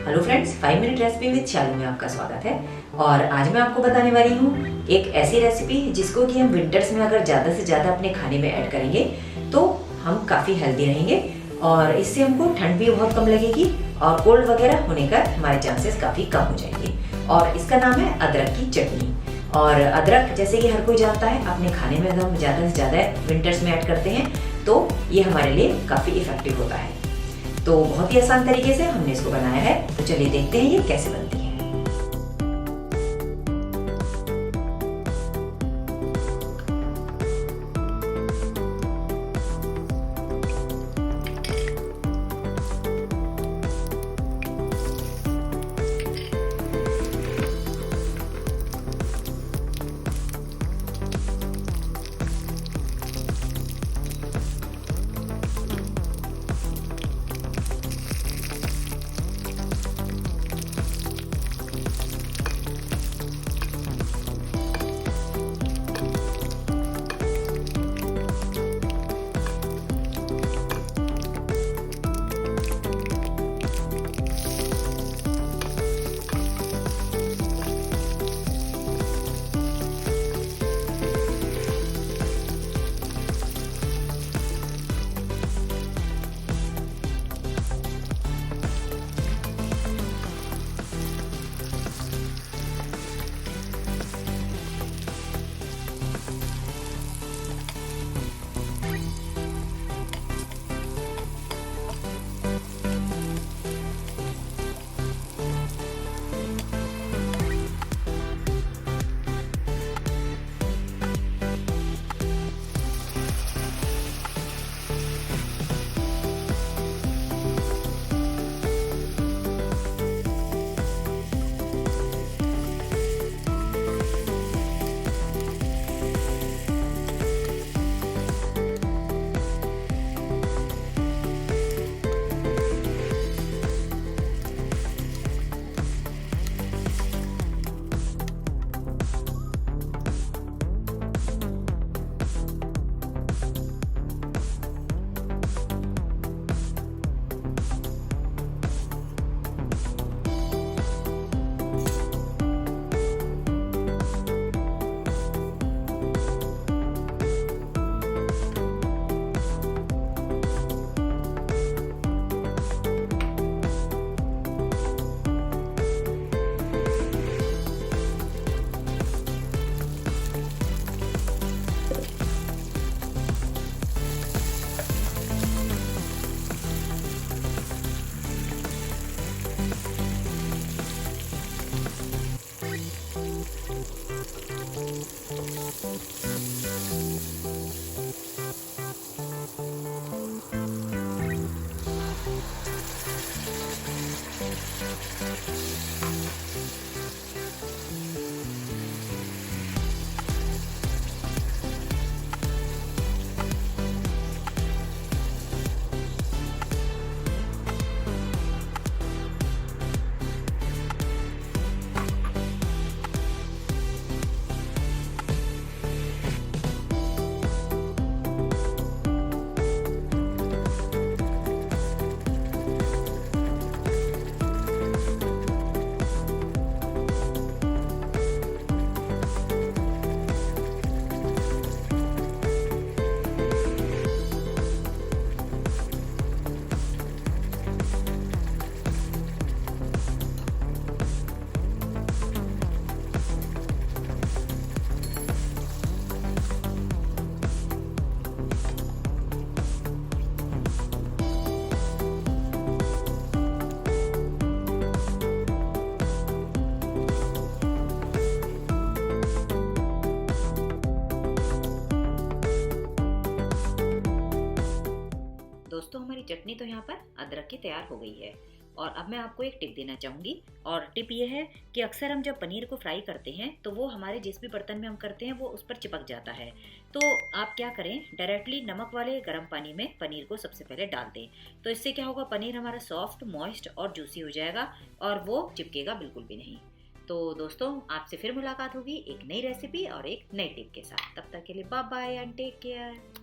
Hello friends, 5 minute recipe with Shalu में आपका स्वागत है। और आज मैं आपको बताने वाली हूँ एक ऐसी रेसिपी जिसको कि हम विंटर्स में अगर ज़्यादा से ज़्यादा अपने खाने में ऐड करेंगे तो हम काफ़ी हेल्दी रहेंगे और इससे हमको ठंड भी बहुत कम लगेगी और कोल्ड वगैरह होने का हमारे चांसेस काफ़ी कम हो जाएंगे। और इसका नाम है अदरक की चटनी। और अदरक जैसे कि हर कोई जानता है अपने खाने में अगर हम ज़्यादा से ज़्यादा विंटर्स में ऐड करते हैं तो ये हमारे लिए काफ़ी इफेक्टिव होता है। तो बहुत ही आसान तरीके से हमने इसको बनाया है, तो चलिए देखते हैं ये कैसे बनती है। दोस्तों, हमारी चटनी तो यहाँ पर अदरक की तैयार हो गई है। और अब मैं आपको एक टिप देना चाहूँगी। और टिप ये है कि अक्सर हम जब पनीर को फ्राई करते हैं तो वो हमारे जिस भी बर्तन में हम करते हैं वो उस पर चिपक जाता है। तो आप क्या करें, डायरेक्टली नमक वाले गर्म पानी में पनीर को सबसे पहले डाल दें। तो इससे क्या होगा, पनीर हमारा सॉफ्ट, मॉइस्ट और जूसी हो जाएगा और वो चिपकेगा बिल्कुल भी नहीं। तो दोस्तों, आपसे फिर मुलाकात होगी एक नई रेसिपी और एक नई टिप के साथ। तब तक के लिए bye bye and take care.